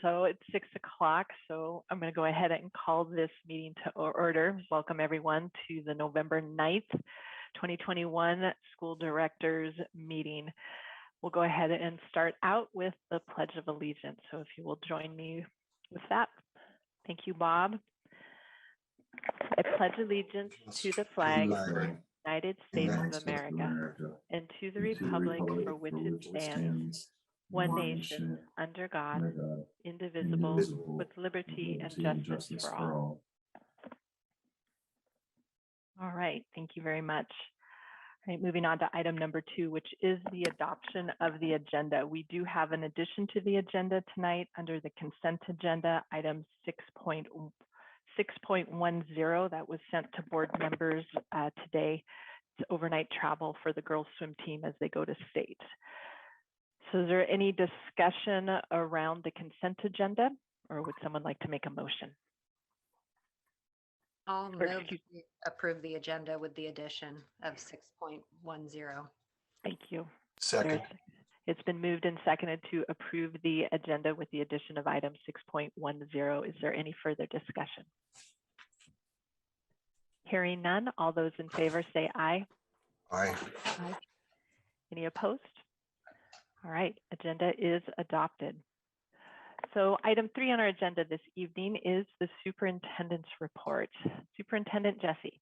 So it's 6 o'clock, so I'm going to go ahead and call this meeting to order. Welcome everyone to the November 9th, 2021 School Directors Meeting. We'll go ahead and start out with the Pledge of Allegiance. So if you will join me with that. Thank you, Bob. I pledge allegiance to the flag of the United States of America and to the republic for which it stands, one nation, under God, indivisible, with liberty and justice for all. All right, thank you very much. All right, moving on to item number 2, which is the adoption of the agenda. We do have an addition to the agenda tonight under the consent agenda, item 6.10 that was sent to board members today. It's overnight travel for the girls swim team as they go to state. So is there any discussion around the consent agenda, or would someone like to make a motion? I'll move to approve the agenda with the addition of 6.10. Thank you. Second. It's been moved and seconded to approve the agenda with the addition of item 6.10. Is there any further discussion? Hearing none, all those in favor say aye. Aye. Aye. Any opposed? All right, agenda is adopted. So item 3 on our agenda this evening is the Superintendent's Report. Superintendent Jesse.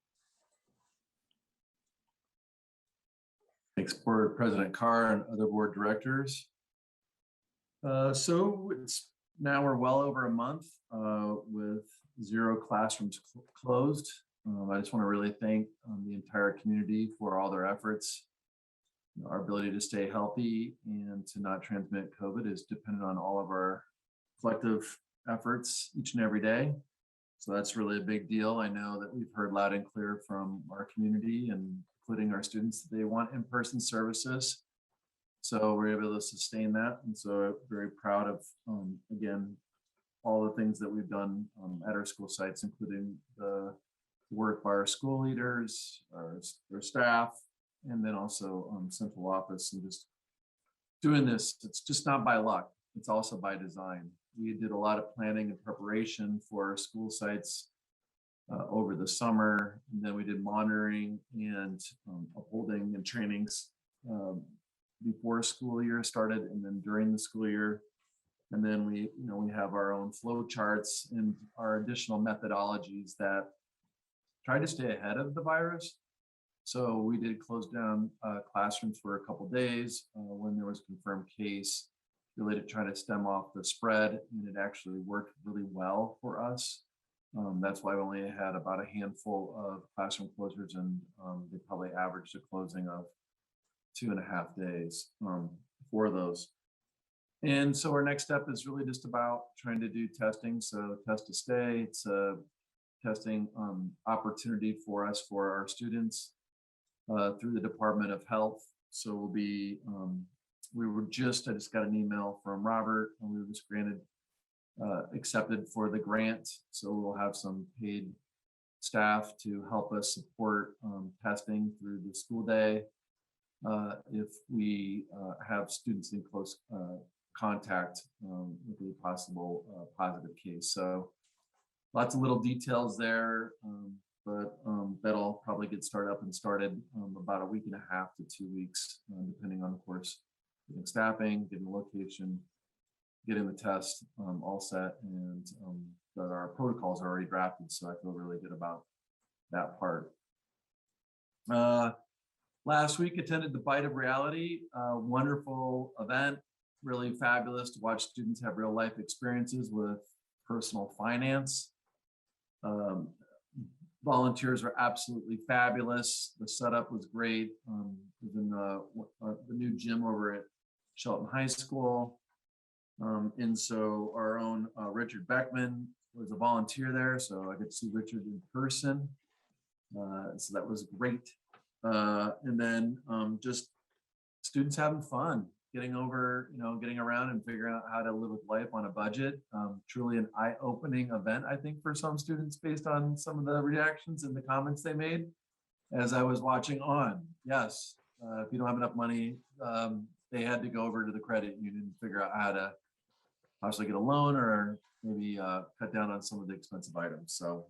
Thanks, Board President Carr and other board directors. So it's now we're well over a month with 0 classrooms closed. I just want to really thank the entire community for all their efforts. Our ability to stay healthy and to not transmit COVID is dependent on all of our collective efforts each and every day. So that's really a big deal. I know that we've heard loud and clear from our community and including our students that they want in-person services. So we're able to sustain that. And so very proud of, again, all the things that we've done at our school sites, including the work by our school leaders, our staff, and then also central office, and just doing this. It's just not by luck. It's also by design. We did a lot of planning and preparation for our school sites over the summer, and then we did monitoring and upholding and trainings before school year started, and then during the school year. And then we have our own flow charts and our additional methodologies that try to stay ahead of the virus. So we did close down classrooms for a couple of days when there was a confirmed case, really to try to stem off the spread, and it actually worked really well for us. That's why we only had about a handful of classroom closures, and they probably averaged a closing of 2.5 days for those. And so our next step is really just about trying to do testing. So test to stay, it's a testing opportunity for us, for our students through the Department of Health. So we'll be, I just got an email from Robert, and we were just accepted for the grant. So we'll have some paid staff to help us support testing through the school day if we have students in close contact with a possible positive case. So lots of little details there, but that'll probably get started about a week and a half to 2 weeks, depending on, of course, getting staffing, getting the location, getting the test all set, and but our protocols are already drafted, so I feel really good about that part. Last week, attended the Bite of Reality, wonderful event, really fabulous to watch students have real life experiences with personal finance. Volunteers were absolutely fabulous. The setup was great. It was in the new gym over at Shelton High School. And so our own Richard Beckman was a volunteer there, so I could see Richard in person. So that was great. And then just students having fun, getting around and figuring out how to live with life on a budget. Truly an eye-opening event, I think, for some students based on some of the reactions and the comments they made as I was watching on. Yes, if you don't have enough money, they had to go over to the credit union and figure out how to possibly get a loan or maybe cut down on some of the expensive items. So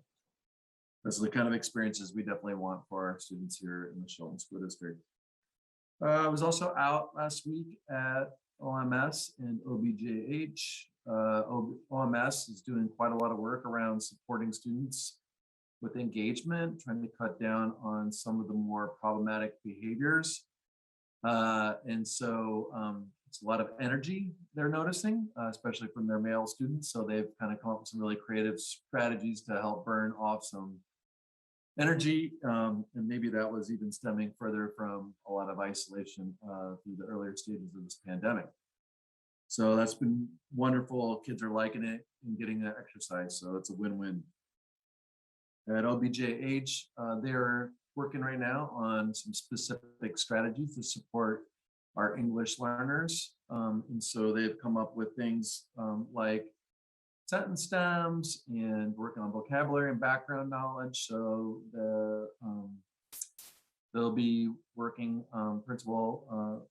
those are the kind of experiences we definitely want for our students here in the Shelton School District. I was also out last week at OMS and OBJH. OMS is doing quite a lot of work around supporting students with engagement, trying to cut down on some of the more problematic behaviors. And so it's a lot of energy they're noticing, especially from their male students. So they've kind of come up with some really creative strategies to help burn off some energy. And maybe that was even stemming further from a lot of isolation through the earlier stages of this pandemic. So that's been wonderful. Kids are liking it and getting that exercise. So it's a win-win. At OBJH, they're working right now on some specific strategies to support our English learners. And so they've come up with things like sentence stems and working on vocabulary and background knowledge. So they'll be working, Principal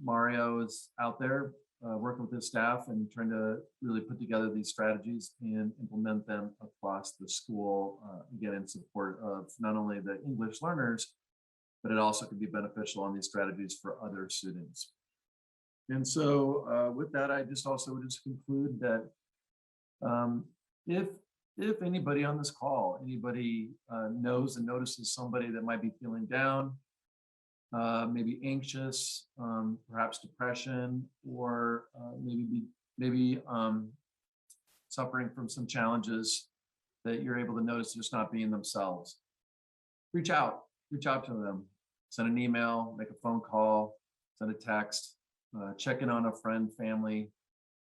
Mario is out there working with his staff and trying to really put together these strategies and implement them across the school, again, in support of not only the English learners, but it also could be beneficial on these strategies for other students. And so with that, I just also would just conclude that if anybody on this call, anybody knows and notices somebody that might be feeling down, maybe anxious, perhaps depression, or maybe suffering from some challenges that you're able to notice just not being themselves, reach out to them, send an email, make a phone call, send a text, check in on a friend, family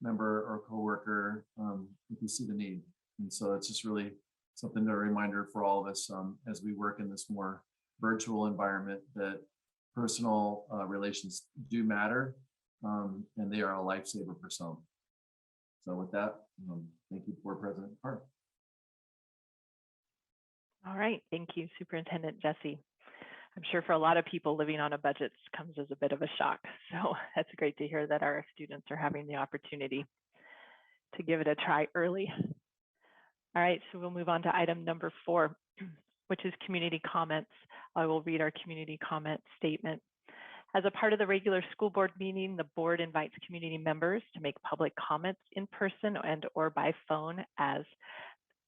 member or coworker if you see the need. And so it's just really something, a reminder for all of us as we work in this more virtual environment, that personal relations do matter, and they are a lifesaver for some. So with that, thank you, Board President Hart. All right, thank you, Superintendent Jesse. I'm sure for a lot of people, living on a budget comes as a bit of a shock. So that's great to hear that our students are having the opportunity to give it a try early. All right, so we'll move on to item number 4, which is community comments. I will read our community comment statement. As a part of the regular school board meeting, the board invites community members to make public comments in person and or by phone as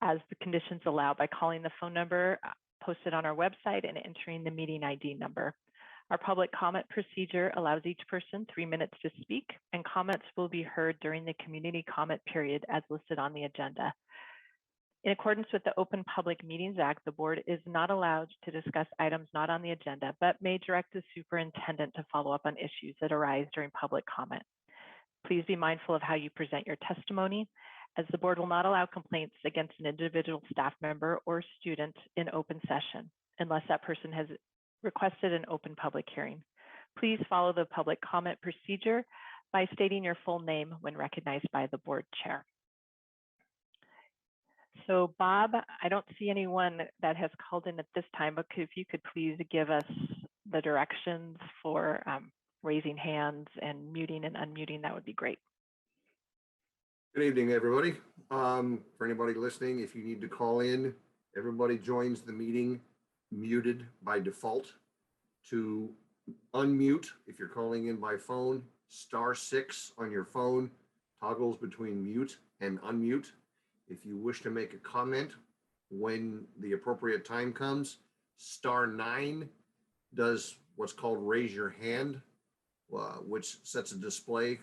the conditions allow, by calling the phone number posted on our website and entering the meeting ID number. Our public comment procedure allows each person 3 minutes to speak, and comments will be heard during the community comment period as listed on the agenda. In accordance with the Open Public Meetings Act, the board is not allowed to discuss items not on the agenda, but may direct the superintendent to follow up on issues that arise during public comment. Please be mindful of how you present your testimony, as the board will not allow complaints against an individual staff member or student in open session unless that person has requested an open public hearing. Please follow the public comment procedure by stating your full name when recognized by the board chair. So Bob, I don't see anyone that has called in at this time, but if you could please give us the directions for raising hands and muting and unmuting, that would be great. Good evening, everybody. For anybody listening, if you need to call in, everybody joins the meeting muted by default. To unmute, if you're calling in by phone, *6 on your phone toggles between mute and unmute. If you wish to make a comment when the appropriate time comes, *9 does what's called raise your hand, which sets a display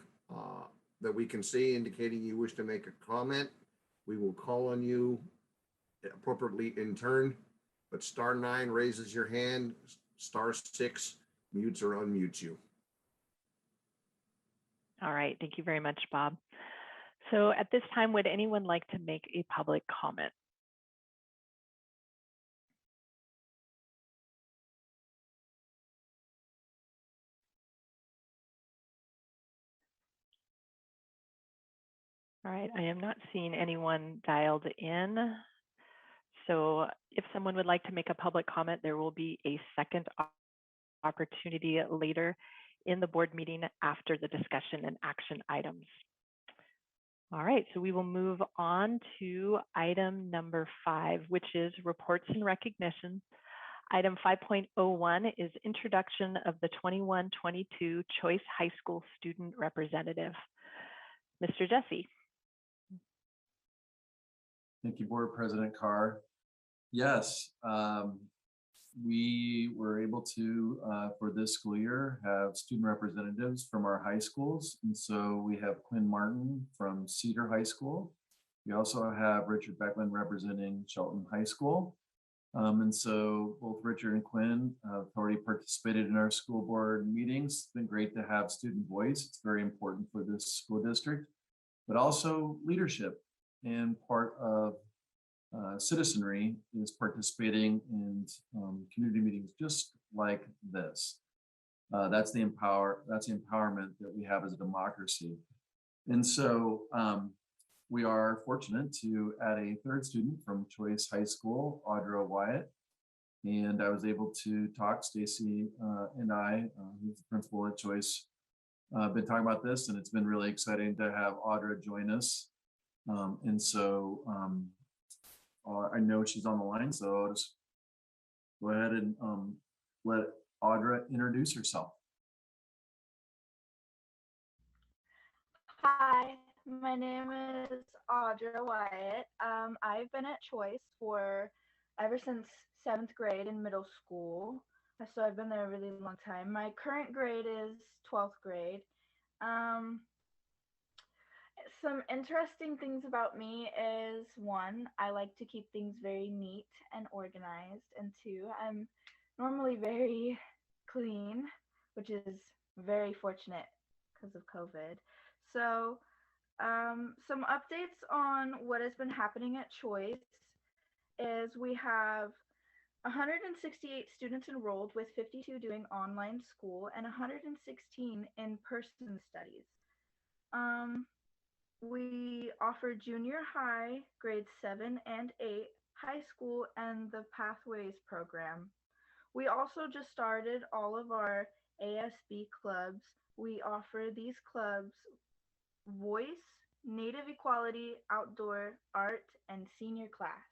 that we can see indicating you wish to make a comment. We will call on you appropriately in turn, but *9 raises your hand, *6 mutes or unmutes you. All right, thank you very much, Bob. So at this time, would anyone like to make a public comment? All right, I am not seeing anyone dialed in. So if someone would like to make a public comment, there will be a second opportunity later in the board meeting after the discussion and action items. All right, so we will move on to item number 5, which is reports and recognitions. Item 5.01 is introduction of the 21-22 Choice High School Student Representative. Mr. Jesse. Thank you, Board President Carr. Yes, we were able to, for this school year, have student representatives from our high schools. And so we have Quinn Martin from Cedar High School. We also have Richard Beckman representing Shelton High School. And so both Richard and Quinn have already participated in our school board meetings. It's been great to have student voice. It's very important for this school district, but also leadership, and part of citizenry is participating in community meetings just like this. That's the empowerment that we have as a democracy. And so we are fortunate to add a third student from Choice High School, Audra Wyatt. And I was able to talk, Stacy and I, who's the principal at Choice, been talking about this, and it's been really exciting to have Audra join us. And so I know she's on the line, so I'll just go ahead and let Audra introduce herself. Hi, my name is Audra Wyatt. I've been at Choice for ever since 7th grade in middle school. So I've been there a really long time. My current grade is 12th grade. Some interesting things about me is 1, I like to keep things very neat and organized. And 2, I'm normally very clean, which is very fortunate because of COVID. So some updates on what has been happening at Choice is we have 168 students enrolled, with 52 doing online school and 116 in-person studies. We offer junior high, grades 7 and 8, high school, and the Pathways program. We also just started all of our ASB clubs. We offer these clubs voice, native equality, outdoor, art, and senior class.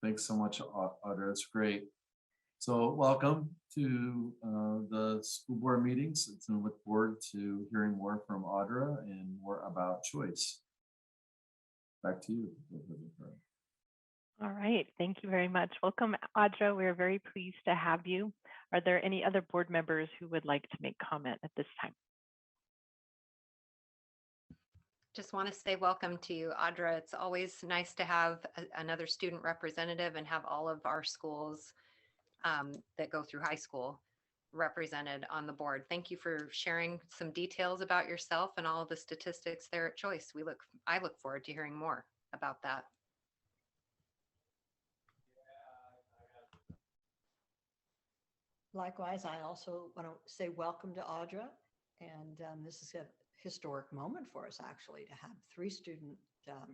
Thanks so much, Audra. It's great. So welcome to the school board meetings. It's going to look forward to hearing more from Audra and more about Choice. Back to you. All right, thank you very much. Welcome, Audra. We're very pleased to have you. Are there any other board members who would like to make comment at this time? Just want to say welcome to you, Audra. It's always nice to have another student representative and have all of our schools that go through high school represented on the board. Thank you for sharing some details about yourself and all of the statistics there at Choice. I look forward to hearing more about that. Likewise, I also want to say welcome to Audra. And this is a historic moment for us, actually, to have 3 student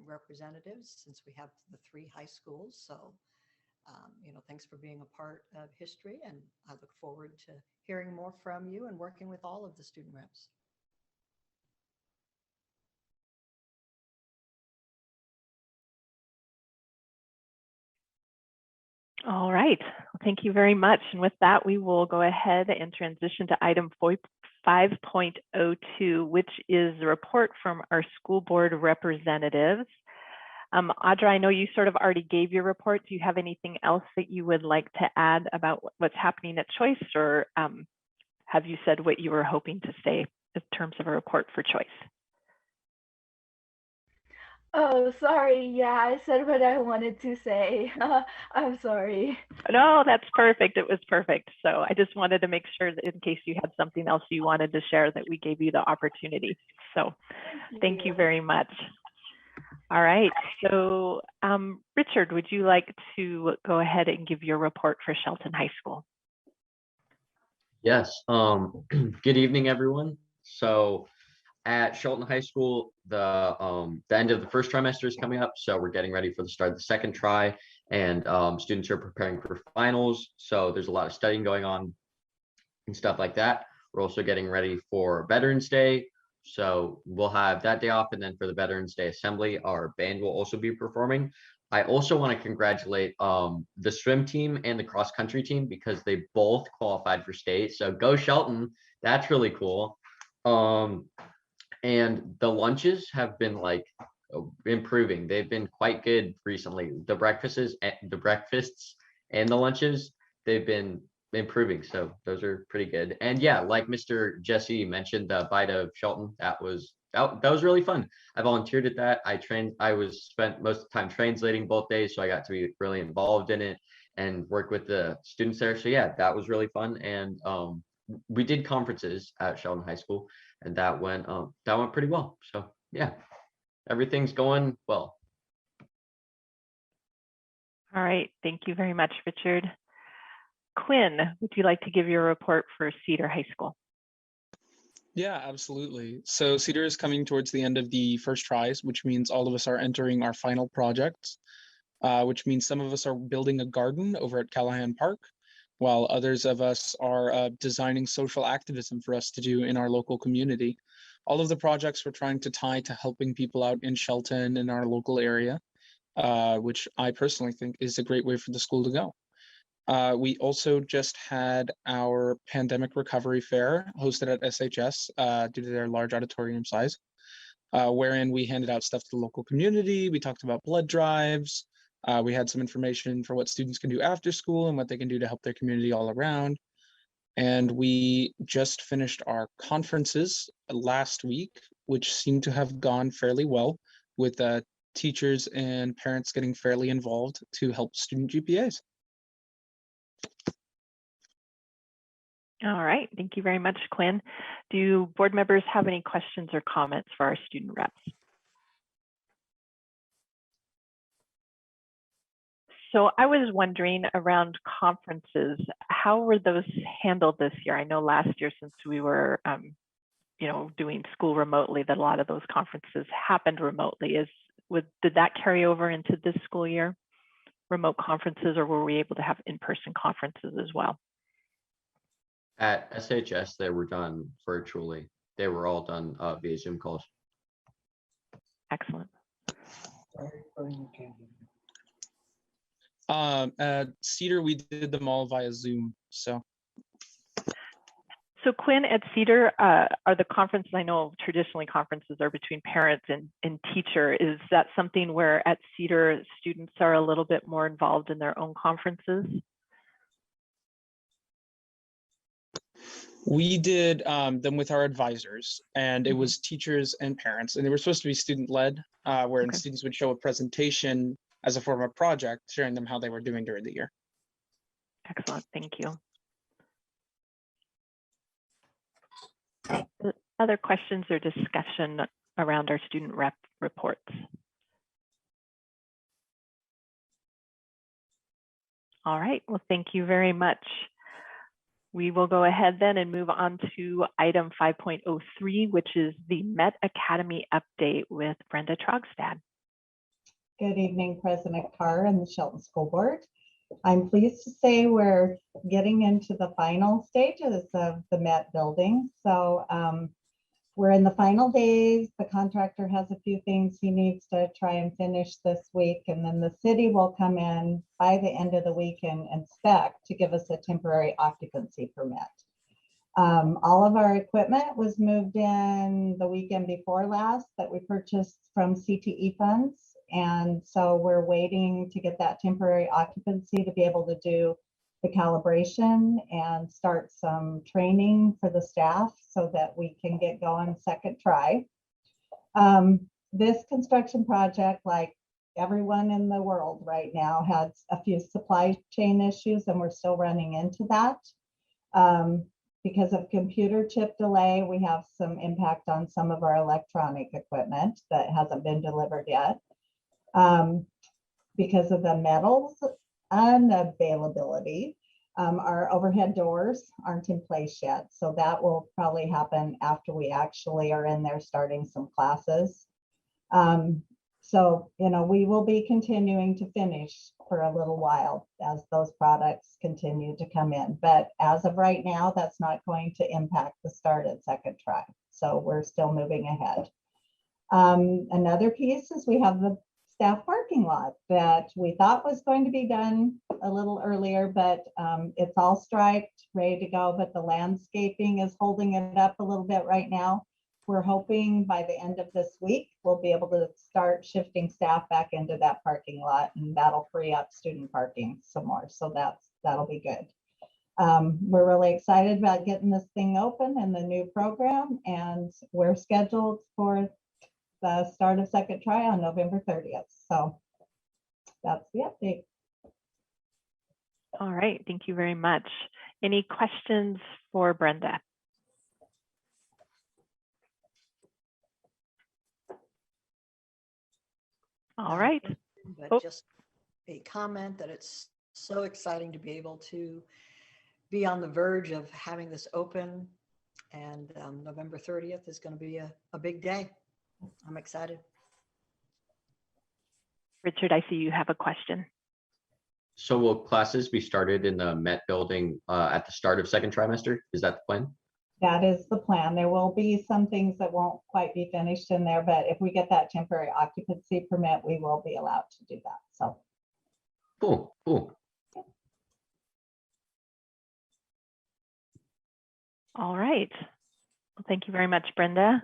representatives, since we have the 3 high schools. So, thanks for being a part of history. And I look forward to hearing more from you and working with all of the student reps. All right, thank you very much. And with that, we will go ahead and transition to item 5.02, which is the report from our school board representatives. Audra, I know you sort of already gave your report. Do you have anything else that you would like to add about what's happening at Choice, or have you said what you were hoping to say in terms of a report for Choice? Oh, sorry. Yeah, I said what I wanted to say. I'm sorry. No, that's perfect. It was perfect. So I just wanted to make sure that in case you had something else you wanted to share, that we gave you the opportunity. So thank you very much. All right. So Richard, would you like to go ahead and give your report for Shelton High School? Yes. Good evening, everyone. So at Shelton High School, the end of the first trimester is coming up. So we're getting ready for the start of the second try, and students are preparing for finals. So there's a lot of studying going on. and stuff like that. We're also getting ready for Veterans Day. So we'll have that day off. And then for the Veterans Day Assembly, our band will also be performing. I also want to congratulate the swim team and the cross country team because they both qualified for state. So go Shelton. That's really cool. And the lunches have been like improving. They've been quite good recently. The breakfasts and the lunches, they've been improving. So those are pretty good. And yeah, like Mr. Jesse mentioned, the Bite of Shelton, that was really fun. I volunteered at that. I spent most of the time translating both days, so I got to be really involved in it and work with the students there. So yeah, that was really fun. And we did conferences at Shelton High School, and that went pretty well. So yeah, everything's going well. All right, thank you very much, Richard. Quinn, would you like to give your report for Cedar High School? Yeah, absolutely. So Cedar is coming towards the end of the first tries, which means all of us are entering our final projects, which means some of us are building a garden over at Callahan Park, while others of us are designing social activism for us to do in our local community. All of the projects we're trying to tie to helping people out in Shelton in our local area, which I personally think is a great way for the school to go. We also just had our pandemic recovery fair hosted at SHS due to their large auditorium size, wherein we handed out stuff to the local community. We talked about blood drives. We had some information for what students can do after school and what they can do to help their community all around. And we just finished our conferences last week, which seemed to have gone fairly well, with teachers and parents getting fairly involved to help student GPAs. All right, thank you very much, Quinn. Do board members have any questions or comments for our student reps? So I was wondering around conferences, how were those handled this year? I know last year, since we were, doing school remotely, that a lot of those conferences happened remotely. Did that carry over into this school year, remote conferences, or were we able to have in-person conferences as well? At SHS, they were done virtually. They were all done via Zoom calls. Excellent. At Cedar, we did them all via Zoom. So Quinn, at Cedar, are the conferences, I know traditionally conferences are between parents and teacher. Is that something where at Cedar students are a little bit more involved in their own conferences? we did them with our advisors, and it was teachers and parents, and they were supposed to be student-led, wherein students would show a presentation as a form of project, sharing them how they were doing during the year. Excellent, thank you. Other questions or discussion around our student rep reports? All right, well, thank you very much. We will go ahead then and move on to item 5.03, which is the Met Academy update with Brenda Trogstad. Good evening, President Carr and the Shelton School Board. I'm pleased to say we're getting into the final stages of the Met building. So we're in the final days. The contractor has a few things he needs to try and finish this week, and then the city will come in by the end of the week and inspect to give us a temporary occupancy permit. All of our equipment was moved in the weekend before last that we purchased from CTE funds. And so we're waiting to get that temporary occupancy to be able to do the calibration and start some training for the staff so that we can get going second try. This construction project, like everyone in the world right now, has a few supply chain issues, and we're still running into that. Because of computer chip delay, we have some impact on some of our electronic equipment that hasn't been delivered yet. Because of the metals unavailability, our overhead doors aren't in place yet. So that will probably happen after we actually are in there starting some classes. So, we will be continuing to finish for a little while as those products continue to come in. But as of right now, that's not going to impact the start at second try. So we're still moving ahead. Another piece is we have the staff parking lot that we thought was going to be done a little earlier, but it's all striped, ready to go, but the landscaping is holding it up a little bit right now. We're hoping by the end of this week, we'll be able to start shifting staff back into that parking lot, and that'll free up student parking some more. So that'll be good. We're really excited about getting this thing open and the new program, and we're scheduled for the start of second try on November 30th. So that's the update. All right, thank you very much. Any questions for Brenda? All right. But Oh. just a comment that it's so exciting to be able to be on the verge of having this open, and November 30th is going to be a big day. I'm excited. Richard, I see you have a question. So will classes be started in the Met building at the start of second trimester? Is that the plan? That is the plan. There will be some things that won't quite be finished in there, but if we get that temporary occupancy permit, we will be allowed to do that. So Cool, cool. All right. Well, thank you very much, Brenda.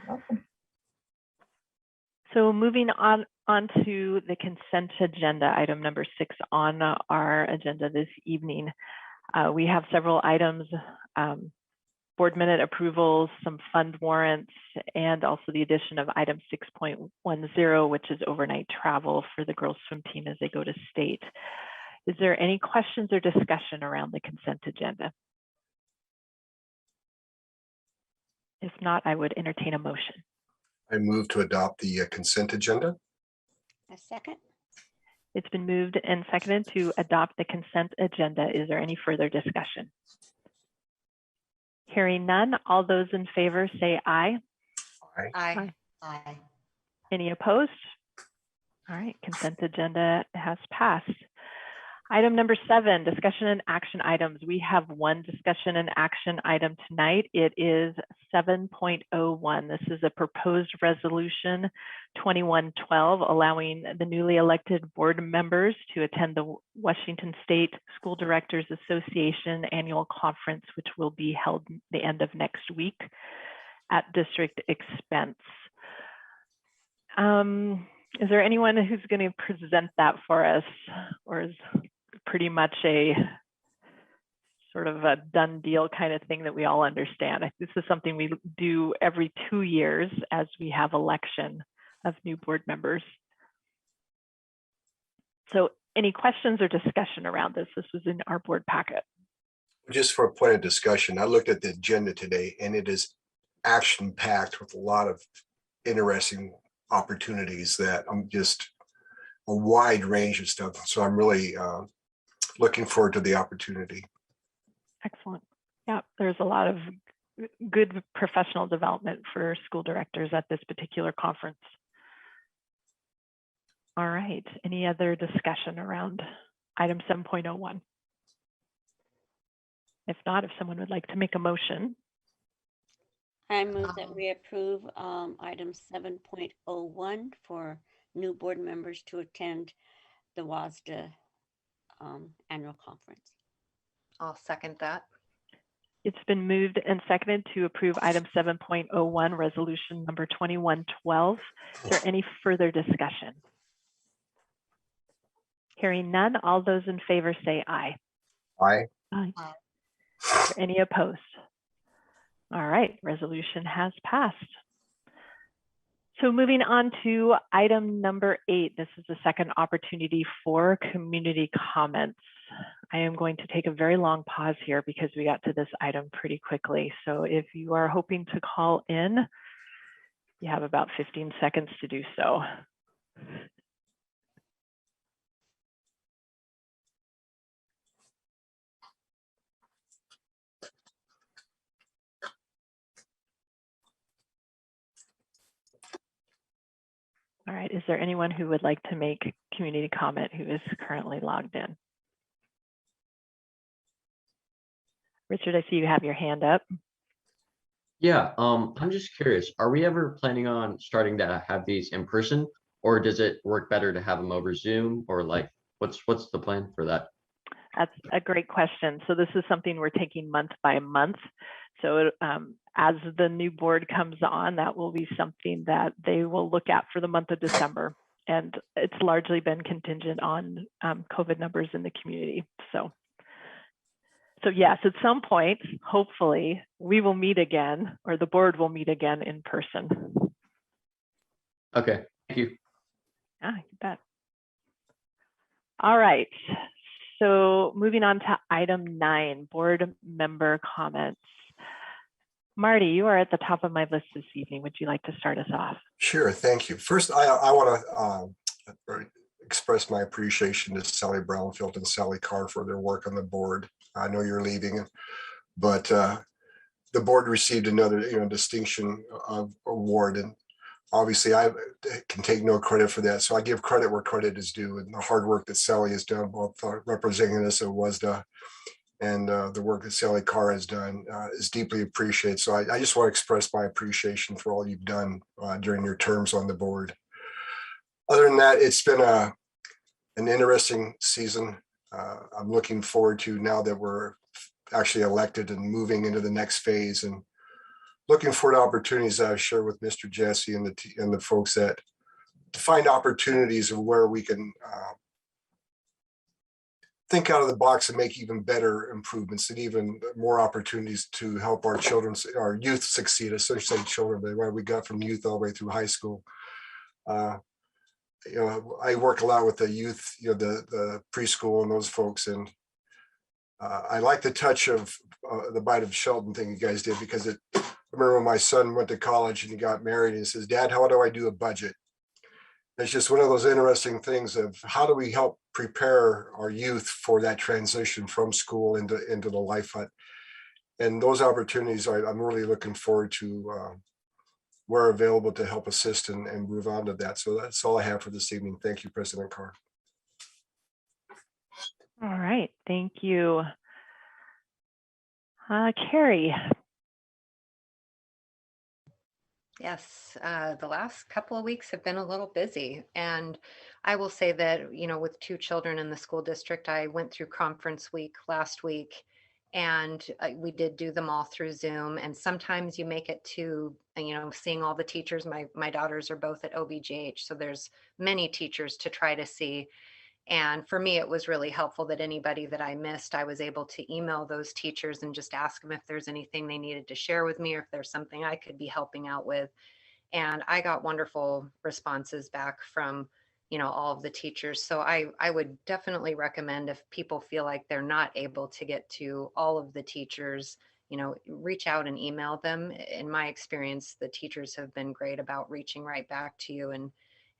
you're welcome. So moving on to the consent agenda, item number 6 on our agenda this evening. We have several items, board minute approvals, some fund warrants, and also the addition of item 6.10, which is overnight travel for the girls swim team as they go to state. Is there any questions or discussion around the consent agenda? If not, I would entertain a motion. I move to adopt the consent agenda. A second. It's been moved and seconded to adopt the consent agenda. Is there any further discussion? Hearing none, all those in favor say aye. Aye. Aye. Aye. Any opposed? All right, consent agenda has passed. Item number 7, discussion and action items. We have one discussion and action item tonight. It is 7.01. This is a proposed resolution 2112, allowing the newly elected board members to attend the Washington State School Directors Association annual conference, which will be held the end of next week at district expense. Is there anyone who's going to present that for us, or is pretty much a sort of a done deal kind of thing that we all understand? This is something we do every 2 years as we have election of new board members. So any questions or discussion around this? This was in our board packet. Just for a point of discussion, I looked at the agenda today and it is action packed with a lot of interesting opportunities that I'm just a wide range of stuff. So I'm really looking forward to the opportunity. Excellent. Yeah, there's a lot of good professional development for school directors at this particular conference. All right, any other discussion around item 7.01? If not, if someone would like to make a motion. I move that we approve item 7.01 for new board members to attend the WASDA annual conference. I'll second that. It's been moved and seconded to approve item 7.01, resolution number 2112. Is there any further discussion? Hearing none, all those in favor say aye. Aye. Aye. Aye. Are there any opposed? All right, resolution has passed. So moving on to item number 8, this is the second opportunity for community comments. I am going to take a very long pause here because we got to this item pretty quickly. So if you are hoping to call in, you have about 15 seconds to do so. All right, is there anyone who would like to make community comment who is currently logged in? Richard, I see you have your hand up. Yeah, I'm just curious, are we ever planning on starting to have these in person, or does it work better to have them over Zoom, or like, what's the plan for that? That's a great question. So this is something we're taking month by month. So as the new board comes on, that will be something that they will look at for the month of December. And it's largely been contingent on COVID numbers in the community. So yes, at some point, hopefully, we will meet again, or the board will meet again in person. Okay, thank you. Ah, you bet. All right. So moving on to item 9, board member comments. Marty, you are at the top of my list this evening. Would you like to start us off? Sure, thank you. First, I want to express my appreciation to Sally Brownfield and Sally Carr for their work on the board. I know you're leaving, but the board received another distinction of award, and obviously I can take no credit for that. So I give credit where credit is due, and the hard work that Sally has done, both representing us at WASDA and the work that Sally Carr has done is deeply appreciated. So I just want to express my appreciation for all you've done during your terms on the board. Other than that, it's been an interesting season. I'm looking forward to, now that we're actually elected and moving into the next phase, and looking forward to opportunities that I've shared with Mr. Jesse and the folks to find opportunities of where we can think out of the box and make even better improvements and even more opportunities to help our youth succeed. I shouldn't say children, but where we got from youth all the way through high school. I work a lot with the youth, the preschool and those folks, and I like the touch of the Bite of Shelton thing you guys did, because I remember when my son went to college and he got married and he says, "Dad, how do I do a budget?" It's just one of those interesting things of how do we help prepare our youth for that transition from school into the life hut. And those opportunities I'm really looking forward to where available to help assist and move on to that. So that's all I have for this evening. Thank you, President Carr. All right, thank you. Carrie. Yes, the last couple of weeks have been a little busy, and I will say that, with 2 children in the school district, I went through conference week last week, and we did do them all through Zoom. And sometimes you make it to, seeing all the teachers. My daughters are both at OBGH, so there's many teachers to try to see. And for me, it was really helpful that anybody that I missed, I was able to email those teachers and just ask them if there's anything they needed to share with me, or if there's something I could be helping out with. And I got wonderful responses back from, all of the teachers. So I would definitely recommend, if people feel like they're not able to get to all of the teachers, reach out and email them. In my experience, the teachers have been great about reaching right back to you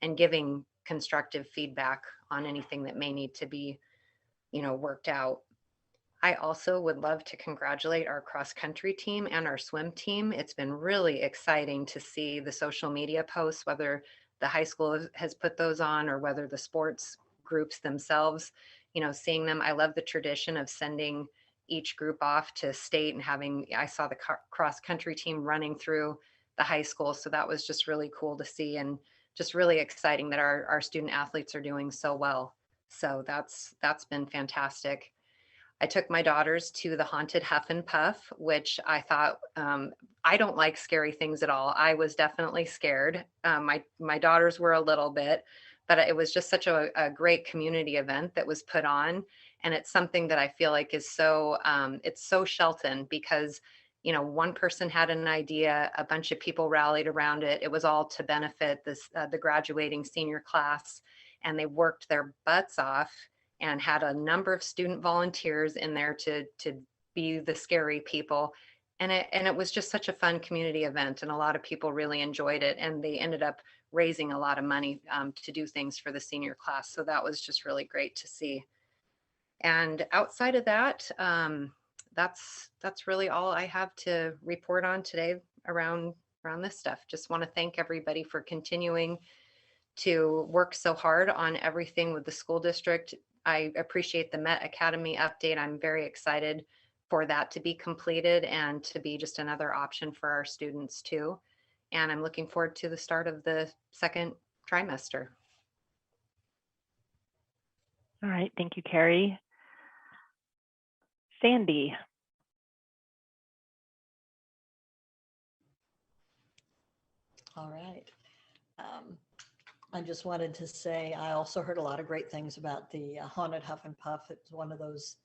and giving constructive feedback on anything that may need to be, worked out. I also would love to congratulate our cross country team and our swim team. It's been really exciting to see the social media posts, whether the high school has put those on or whether the sports groups themselves, seeing them. I love the tradition of sending each group off to state and I saw the cross country team running through the high school. So that was just really cool to see, and just really exciting that our student athletes are doing so well. So that's been fantastic. I took my daughters to the haunted Huff and Puff, which I thought, I don't like scary things at all. I was definitely scared. My daughters were a little bit, but it was just such a great community event that was put on. And it's something that I feel like is it's so Shelton, because, one person had an idea, a bunch of people rallied around it. It was all to benefit the graduating senior class, and they worked their butts off and had a number of student volunteers in there to be the scary people. And it was just such a fun community event, and a lot of people really enjoyed it. And they ended up raising a lot of money to do things for the senior class. So that was just really great to see. And outside of that, that's really all I have to report on today around this stuff. Just want to thank everybody for continuing to work so hard on everything with the school district. I appreciate the Met Academy update. I'm very excited for that to be completed and to be just another option for our students too. And I'm looking forward to the start of the second trimester. All right, thank you, Carrie. Sandy. All right. I just wanted to say, I also heard a lot of great things about the haunted Huff and Puff. It's one of those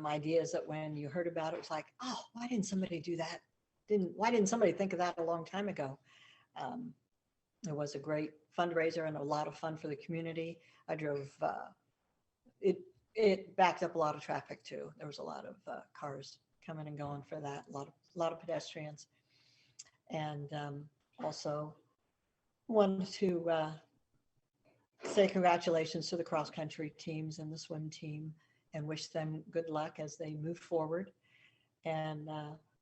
ideas that when you heard about it, it's like, oh, why didn't somebody do that? Why didn't somebody think of that a long time ago? It was a great fundraiser and a lot of fun for the community. I drove, it backed up a lot of traffic too. There was a lot of cars coming and going for that, a lot of pedestrians. And also wanted to say congratulations to the cross country teams and the swim team and wish them good luck as they move forward. And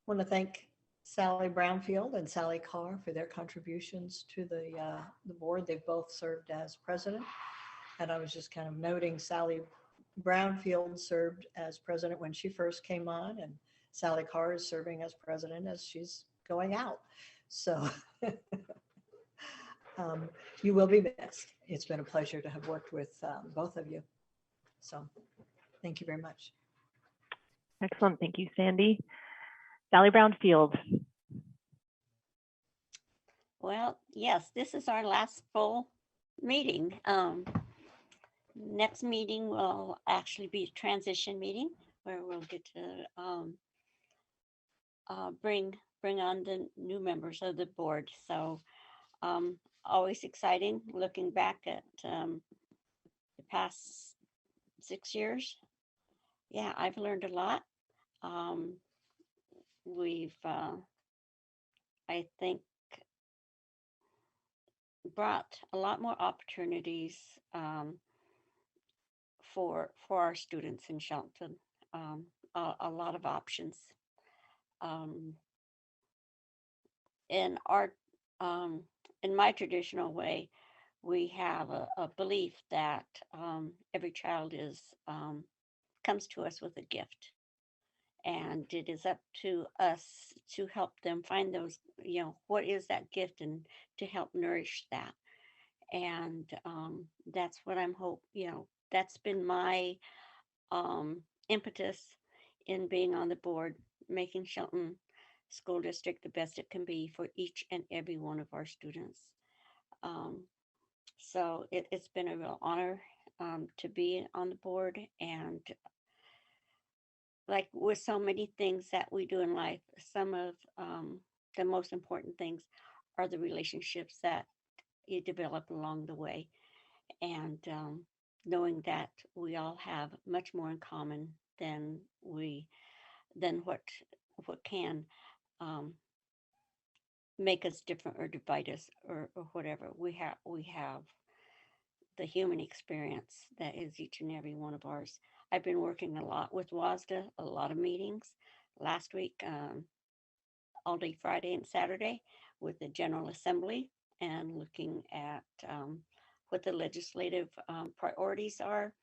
want to thank Sally Brownfield and Sally Carr for their contributions to the board. They've both served as president. And I was just kind of noting Sally Brownfield served as president when she first came on, and Sally Carr is serving as president as she's going out. So you will be missed. It's been a pleasure to have worked with both of you. So thank you very much. Excellent. Thank you, Sandy. Sally Brownfield. Well, yes, this is our last full meeting. Next meeting will actually be a transition meeting where we'll get to bring on the new members of the board. So always exciting looking back at the past 6 years. Yeah, I've learned a lot. We've, I think, brought a lot more opportunities for our students in Shelton. A lot of options. In our in my traditional way, we have a belief that every child comes to us with a gift, and it is up to us to help them find those, what is that gift, and to help nourish that. And that's what I'm that's been my impetus in being on the board, making Shelton School District the best it can be for each and every one of our students. So it's been a real honor to be on the board. And like with so many things that we do in life, some of the most important things are the relationships that you develop along the way. And knowing that we all have much more in common than what can make us different or divide us or whatever. We have the human experience that is each and every one of ours. I've been working a lot with WASDA, a lot of meetings. Last week, all day Friday and Saturday with the General Assembly, and looking at what the legislative priorities are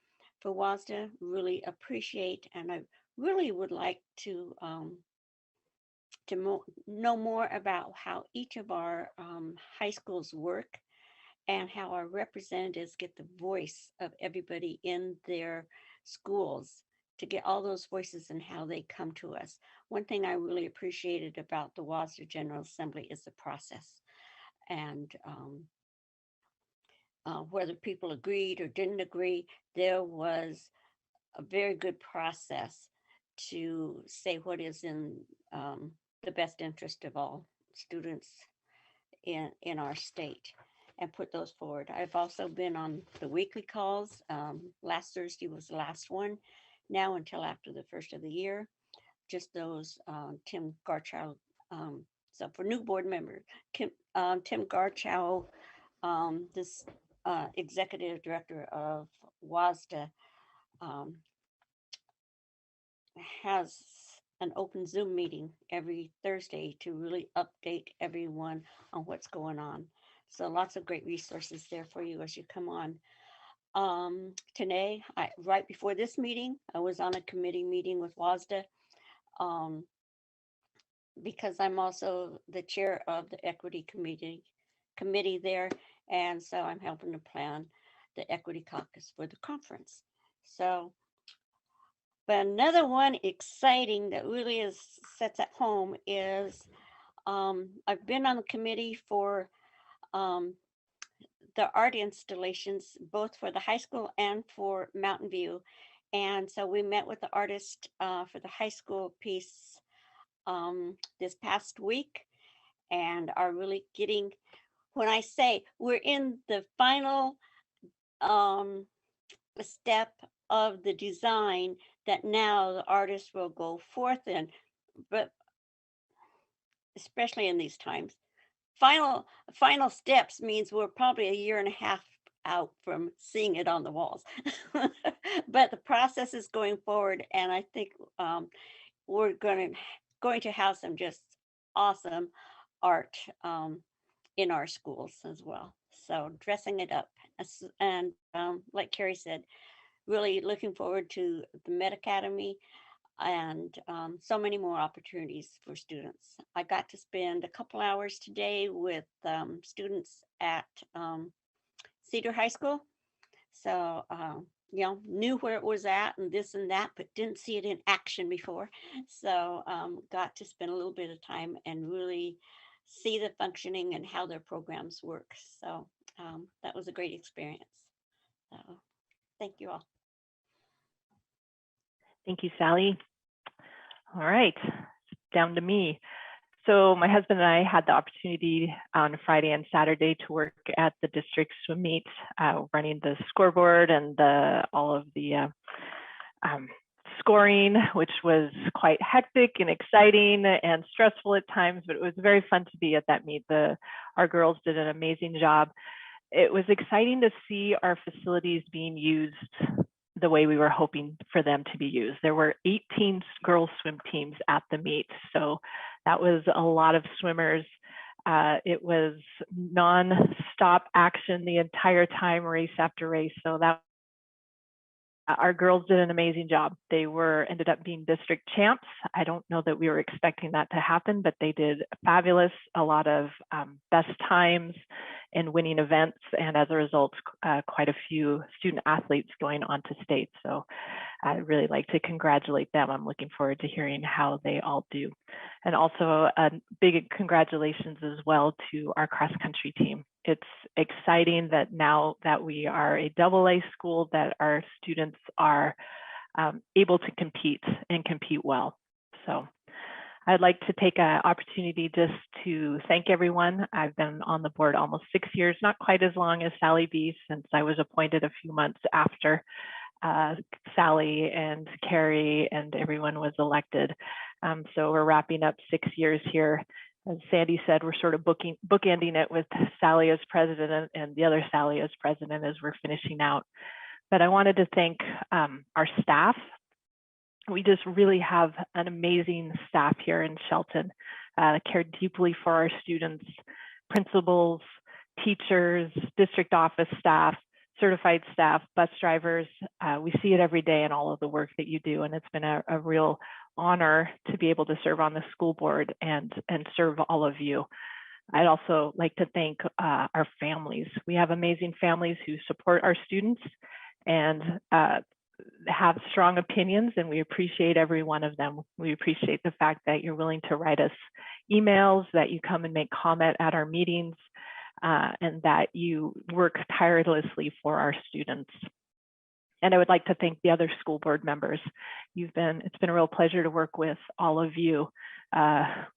for WASDA. Really appreciate, and I really would like to know more about how each of our high schools work, and how our representatives get the voice of everybody in their schools, to get all those voices and how they come to us. One thing I really appreciated about the WASDA General Assembly is the process. And whether people agreed or didn't agree, there was a very good process to say what is in the best interest of all students in our state, and put those forward. I've also been on the weekly calls. Last Thursday was the last one. Now until after the first of the year, just those Tim Garchow. So for new board members, Tim Garchow, this executive director of WASDA, has an open Zoom meeting every Thursday to really update everyone on what's going on. So lots of great resources there for you as you come on. Today, right before this meeting, I was on a committee meeting with WASDA, because I'm also the chair of the equity committee there. And so I'm helping to plan the equity caucus for the conference. So, but another one exciting that really sets at home is I've been on the committee for the art installations, both for the high school and for Mountain View. And so we met with the artist for the high school piece this past week, and are really getting, when I say we're in the final step of the design that now the artist will go forth in, but especially in these times, final steps means we're probably a year and a half out from seeing it on the walls. But the process is going forward, and I think we're going to have some just awesome art in our schools as well. So dressing it up, and like Carrie said, really looking forward to the Met Academy and so many more opportunities for students. I got to spend a couple hours today with students at Cedar High School. So, knew where it was at and this and that, but didn't see it in action before. So got to spend a little bit of time and really see the functioning and how their programs work. So that was a great experience. So thank you all. Thank you, Sally. All right, down to me. So my husband and I had the opportunity on Friday and Saturday to work at the district swim meet, running the scoreboard and all of the scoring, which was quite hectic and exciting and stressful at times, but it was very fun to be at that meet. Our girls did an amazing job. It was exciting to see our facilities being used the way we were hoping for them to be used. There were 18 girls swim teams at the meet, so that was a lot of swimmers. It was non-stop action the entire time, race after race. So that our girls did an amazing job. They ended up being district champs. I don't know that we were expecting that to happen, but they did fabulous, a lot of best times in winning events, and as a result, quite a few student athletes going on to state. So I'd really like to congratulate them. I'm looking forward to hearing how they all do. And also a big congratulations as well to our cross country team. It's exciting that now that we are a AA school, that our students are able to compete and compete well. So I'd like to take an opportunity just to thank everyone. I've been on the board almost 6 years, not quite as long as Sally B, since I was appointed a few months after Sally and Carrie and everyone was elected. So we're wrapping up 6 years here. As Sandy said, we're sort of bookending it with Sally as president and the other Sally as president as we're finishing out. But I wanted to thank our staff. We just really have an amazing staff here in Shelton, care deeply for our students, principals, teachers, district office staff, certified staff, bus drivers. We see it every day in all of the work that you do, and it's been a real honor to be able to serve on the school board and serve all of you. I'd also like to thank our families. We have amazing families who support our students and have strong opinions, and we appreciate every one of them. We appreciate the fact that you're willing to write us emails, that you come and make comment at our meetings, and that you work tirelessly for our students. And I would like to thank the other school board members. It's been a real pleasure to work with all of you.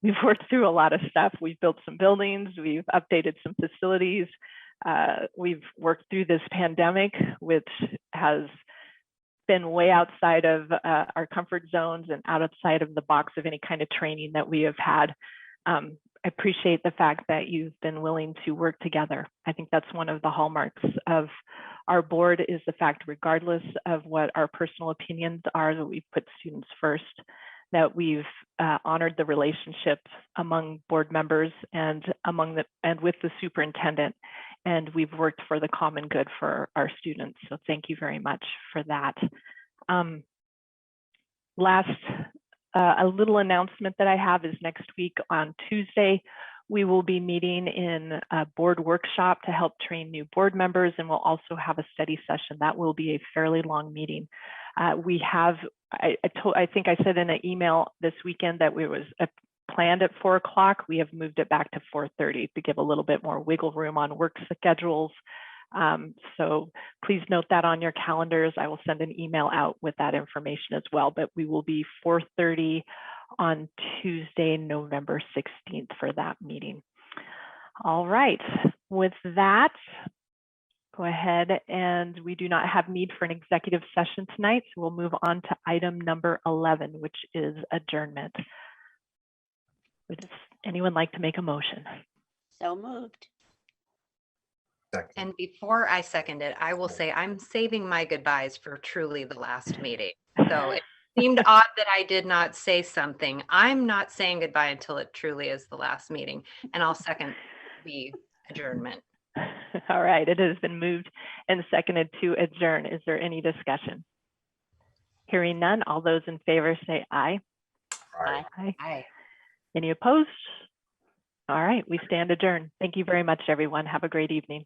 We've worked through a lot of stuff. We've built some buildings, we've updated some facilities. We've worked through this pandemic, which has been way outside of our comfort zones and outside of the box of any kind of training that we have had. I appreciate the fact that you've been willing to work together. I think that's one of the hallmarks of our board, is the fact, regardless of what our personal opinions are, that we put students first. that we've honored the relationships among board members and with the superintendent, and we've worked for the common good for our students. So thank you very much for that. A little announcement that I have is next week on Tuesday, we will be meeting in a board workshop to help train new board members, and we'll also have a study session. That will be a fairly long meeting. We have, I think I said in an email this weekend that we was planned at 4 o'clock. We have moved it back to 4:30 to give a little bit more wiggle room on work schedules. So please note that on your calendars. I will send an email out with that information as well, but we will be 4:30 on Tuesday, November 16th for that meeting. All right, with that, go ahead, and we do not have need for an executive session tonight, so we'll move on to item number 11, which is adjournment. Would anyone like to make a motion? So moved. And before I second it, I will say I'm saving my goodbyes for truly the last meeting. So it seemed odd that I did not say something. I'm not saying goodbye until it truly is the last meeting, and I'll second the adjournment. All right, it has been moved and seconded to adjourn. Is there any discussion? Hearing none, all those in favor say aye. Aye. Aye. Aye. Any opposed? All right, we stand adjourned. Thank you very much, everyone. Have a great evening.